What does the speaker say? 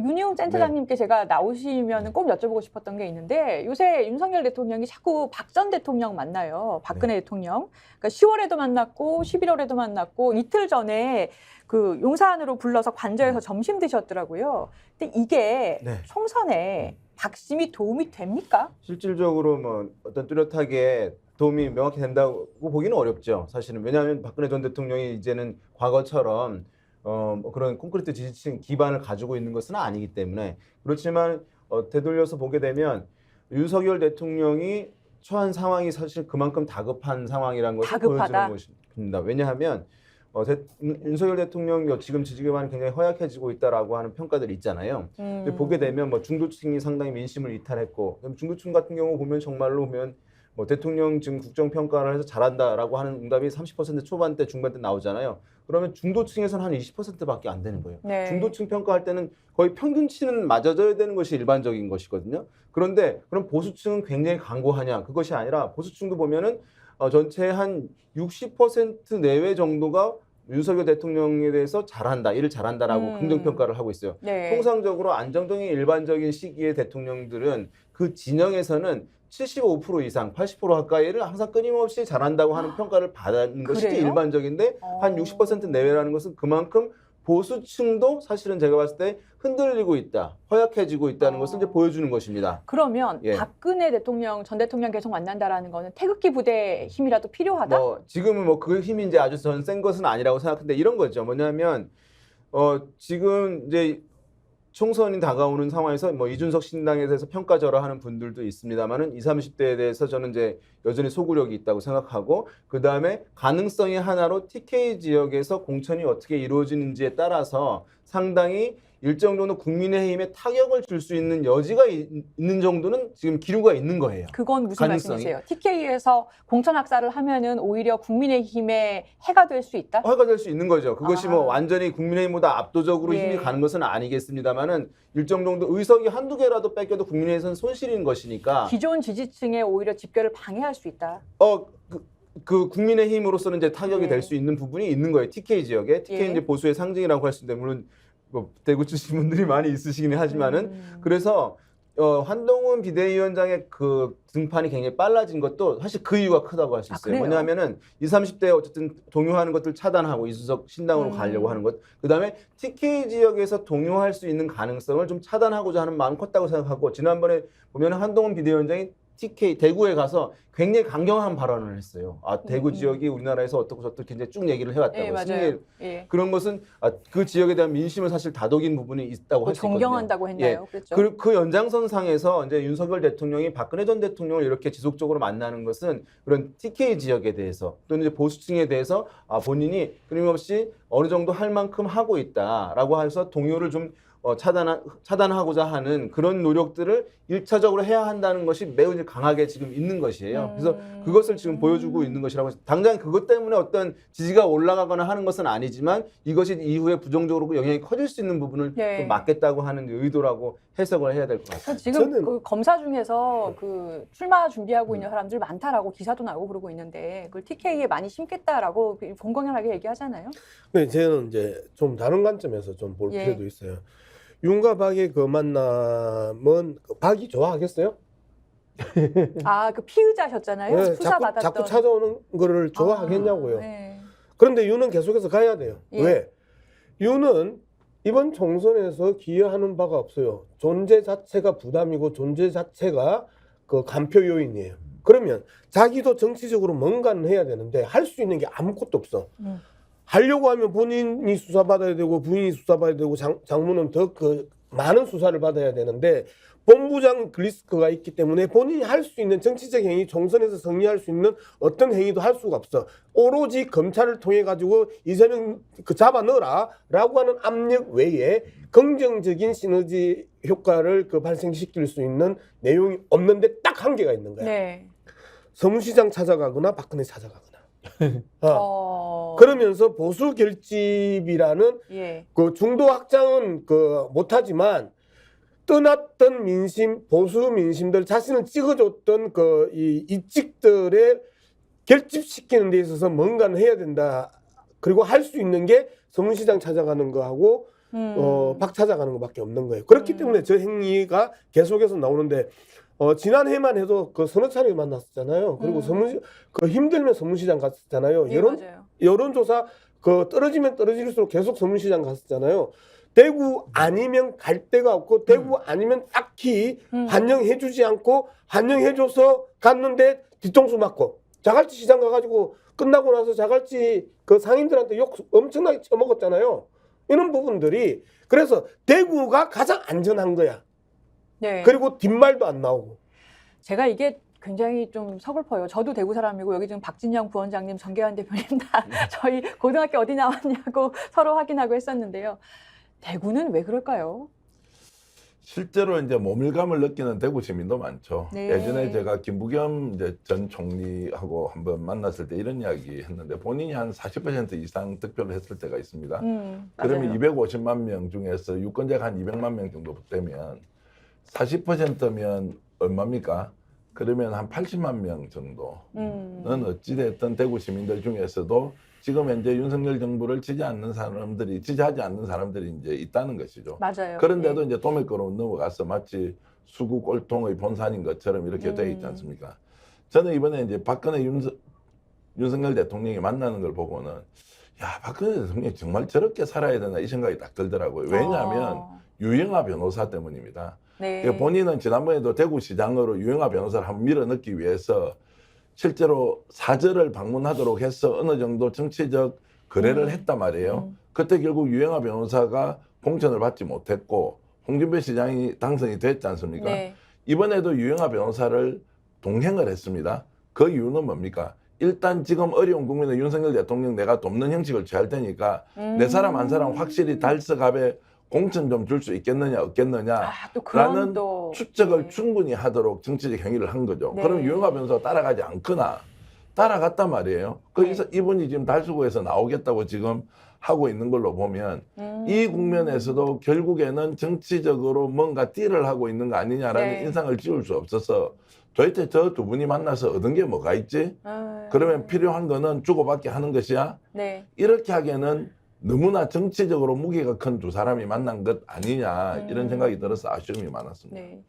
윤희용 센터장님께 제가 나오시면 꼭 여쭤보고 싶었던 게 있는데 요새 윤석열 대통령이 자꾸 박 전 대통령 만나요. 박근혜 대통령. 그러니까 10월에도 만났고 11월에도 만났고 이틀 전에 그 용산으로 불러서 관저에서 점심 드셨더라고요. 근데 이게 총선에 박심이 도움이 됩니까? 실질적으로 뭐 어떤 뚜렷하게 도움이 명확히 된다고 보기는 어렵죠. 사실은. 왜냐하면 박근혜 전 대통령이 이제는 과거처럼 뭐 그런 콘크리트 지지층 기반을 가지고 있는 것은 아니기 때문에. 그렇지만 되돌려서 보게 되면 윤석열 대통령이 처한 상황이 사실 그만큼 다급한 상황이라는 것을 보여주는 것입니다. 왜냐하면 윤석열 대통령 지금 지지 기반이 굉장히 허약해지고 있다라고 하는 평가들이 있잖아요. 보게 되면 뭐 중도층이 상당히 민심을 이탈했고, 중도층 같은 경우 보면 정말로 보면 뭐 대통령 지금 국정평가를 해서 잘한다라고 하는 응답이 30% 초반대 중반대 나오잖아요. 그러면 중도층에서는 한 20%밖에 안 되는 거예요. 네. 중도층 평가할 때는 거의 평균치는 맞아져야 되는 것이 일반적인 것이거든요. 그런데 그럼 보수층은 굉장히 강고하냐? 그것이 아니라 보수층도 보면은 전체 한 60% 내외 정도가 윤석열 대통령에 대해서 잘한다, 일을 잘한다라고 긍정평가를 하고 있어요. 네. 통상적으로 안정적인 일반적인 시기의 대통령들은 그 진영에서는 75% 이상, 80% 가까이를 항상 끊임없이 잘한다고 하는 평가를 받는 것이 일반적인데 한 60% 내외라는 것은 그만큼 보수층도 사실은 제가 봤을 때 흔들리고 있다, 허약해지고 있다는 것을 이제 보여주는 것입니다. 그러면 박근혜 대통령, 전 대통령 계속 만난다라는 거는 태극기 부대의 힘이라도 필요하다? 지금은 뭐 그 힘이 이제 아주 전 센 것은 아니라고 생각하는데 이런 거죠. 뭐냐면 지금 이제 총선이 다가오는 상황에서 뭐 이준석 신당에 대해서 평가절하하는 분들도 있습니다만은 20, 30대에 대해서 저는 이제 여전히 소구력이 있다고 생각하고, 그 다음에 가능성의 하나로 TK 지역에서 공천이 어떻게 이루어지는지에 따라서 상당히 일정 정도 국민의힘에 타격을 줄 수 있는 여지가 있는 정도는 지금 기류가 있는 거예요. 그건 무슨 말씀이세요? TK에서 공천 학살을 하면은 오히려 국민의힘에 해가 될 수 있다? 해가 될 수 있는 거죠. 그것이 뭐 완전히 국민의힘보다 압도적으로 힘이 가는 것은 아니겠습니다만은 일정 정도 의석이 한두 개라도 뺏겨도 국민의힘에서는 손실인 것이니까. 기존 지지층의 오히려 집결을 방해할 수 있다. 그 국민의힘으로서는 이제 타격이 될 수 있는 부분이 있는 거예요. TK 지역에. TK 이제 보수의 상징이라고 할 수 있는데 물론 뭐 대구 출신 분들이 많이 있으시긴 하지만은 그래서 한동훈 비대위원장의 그 등판이 굉장히 빨라진 것도 사실 그 이유가 크다고 할 수 있어요. 뭐냐면은 20, 30대 어쨌든 동요하는 것들 차단하고 이준석 신당으로 가려고 하는 것. 그다음에 TK 지역에서 동요할 수 있는 가능성을 좀 차단하고자 하는 마음이 컸다고 생각하고, 지난번에 보면 한동훈 비대위원장이 TK 대구에 가서 굉장히 강경한 발언을 했어요. 대구 지역이 우리나라에서 어떻게 이제 쭉 얘기를 해왔다고. 맞아요. 그런 것은 그 지역에 대한 민심을 사실 다독인 부분이 있다고 할 수 있거든요. 존경한다고 했나요? 그렇죠? 그 연장선상에서 이제 윤석열 대통령이 박근혜 전 대통령을 이렇게 지속적으로 만나는 것은 그런 TK 지역에 대해서 또는 이제 보수층에 대해서 본인이 끊임없이 어느 정도 할 만큼 하고 있다라고 해서 동요를 좀 차단하고자 하는 그런 노력들을 1차적으로 해야 한다는 것이 매우 이제 강하게 지금 있는 것이에요. 그래서 그것을 지금 보여주고 있는 것이라고 해서 당장 그것 때문에 어떤 지지가 올라가거나 하는 것은 아니지만 이것이 이후에 부정적으로 영향이 커질 수 있는 부분을 좀 막겠다고 하는 의도라고 해석을 해야 될 것 같아요. 지금 그 검사 중에서 그 출마 준비하고 있는 사람들 많다라고 기사도 나오고 그러고 있는데 그걸 TK에 많이 심겠다라고 공공연하게 얘기하잖아요. 네, 저는 이제 좀 다른 관점에서 좀 볼 필요도 있어요. 윤과 박의 그 만남은 박이 좋아하겠어요? 그 피의자셨잖아요. 수사 받았던. 자꾸 찾아오는 거를 좋아하겠냐고요. 그런데 윤은 계속해서 가야 돼요. 왜? 윤은 이번 총선에서 기여하는 바가 없어요. 존재 자체가 부담이고 존재 자체가 그 간표 요인이에요. 그러면 자기도 정치적으로 뭔가는 해야 되는데 할 수 있는 게 아무것도 없어. 하려고 하면 본인이 수사받아야 되고 부인이 수사받아야 되고 장모는 더 그 많은 수사를 받아야 되는데 본부장 리스크가 있기 때문에 본인이 할 수 있는 정치적 행위, 총선에서 승리할 수 있는 어떤 행위도 할 수가 없어. 오로지 검찰을 통해 가지고 이재명 잡아 넣어라 라고 하는 압력 외에 긍정적인 시너지 효과를 발생시킬 수 있는 내용이 없는데 딱 한계가 있는 거야. 서문시장 찾아가거나 박근혜 찾아가거나. 그러면서 보수 결집이라는 그 중도 확장은 못하지만 떠났던 민심, 보수 민심들 자신을 찍어줬던 이 이직들의 결집시키는 데 있어서 뭔가는 해야 된다. 그리고 할 수 있는 게 서문시장 찾아가는 거하고 박 찾아가는 것밖에 없는 거예요. 그렇기 때문에 저 행위가 계속해서 나오는데 지난해만 해도 그 서너차례 만났었잖아요. 그리고 그 힘들면 서문시장 갔었잖아요. 네, 맞아요. 여론조사 그 떨어지면 떨어질수록 계속 서문시장 갔었잖아요. 대구 아니면 갈 데가 없고 대구 아니면 딱히 환영해주지 않고 환영해줘서 갔는데 뒤통수 맞고 자갈치 시장 가가지고 끝나고 나서 자갈치 그 상인들한테 욕 엄청나게 쳐먹었잖아요. 이런 부분들이 그래서 대구가 가장 안전한 거야. 네. 그리고 뒷말도 안 나오고. 제가 이게 굉장히 좀 서글퍼요. 저도 대구 사람이고 여기 지금 박진영 부원장님, 정계환 대표님 다 저희 고등학교 어디 나왔냐고 서로 확인하고 했었는데요. 대구는 왜 그럴까요? 실제로 이제 모밀감을 느끼는 대구 시민도 많죠. 네. 예전에 제가 김부겸 이제 전 총리하고 한번 만났을 때 이런 이야기 했는데 본인이 한 40% 이상 득표를 했을 때가 있습니다. 그러면 맞아요. 250만 명 중에서 유권자가 한 200만 명 정도 되면 40%면 얼마입니까? 그러면 한 80만 명 정도는 어찌됐든 대구 시민들 중에서도 지금 현재 윤석열 정부를 지지하지 않는 사람들이 이제 있다는 것이죠. 맞아요. 그런데도 네. 이제 도매가로 넘어가서 마치 수구 꼴통의 본산인 것처럼 이렇게 돼 있지 않습니까? 저는 이번에 이제 윤석열 대통령이 만나는 걸 보고는 야, 박근혜 대통령이 정말 저렇게 살아야 되나 이 생각이 딱 들더라고요. 왜냐하면 유영아 변호사 때문입니다. 네. 그러니까 본인은 지난번에도 대구시장으로 유영아 변호사를 한번 밀어넣기 위해서 실제로 사저를 방문하도록 해서 어느 정도 정치적 거래를 했단 말이에요. 그때 결국 유영아 변호사가 공천을 받지 못했고 홍준표 시장이 당선이 됐지 않습니까? 네. 이번에도 유영아 변호사를 동행을 했습니다. 그 이유는 뭡니까? 일단 지금 어려운 국민의 윤석열 대통령 내가 돕는 형식을 취할 테니까 내 사람 한 사람 확실히 달서갑에 공천 좀 줄 수 있겠느냐 없겠느냐 또 그런 라는 또 추측을 네. 충분히 하도록 정치적 행위를 한 거죠. 네. 그럼 유영아 변호사가 따라가지 않거나 따라갔단 말이에요. 그래서 이분이 지금 달수구에서 나오겠다고 지금 하고 있는 걸로 보면 이 국면에서도 결국에는 정치적으로 뭔가 딜을 하고 있는 거 아니냐라는 네. 인상을 지울 수 없어서 도대체 저 두 분이 만나서 얻은 게 뭐가 있지? 그러면 필요한 거는 주고받기 하는 것이야? 네. 이렇게 하기에는 너무나 정치적으로 무게가 큰 두 사람이 만난 것 아니냐 이런 생각이 들어서 아쉬움이 많았습니다. 네.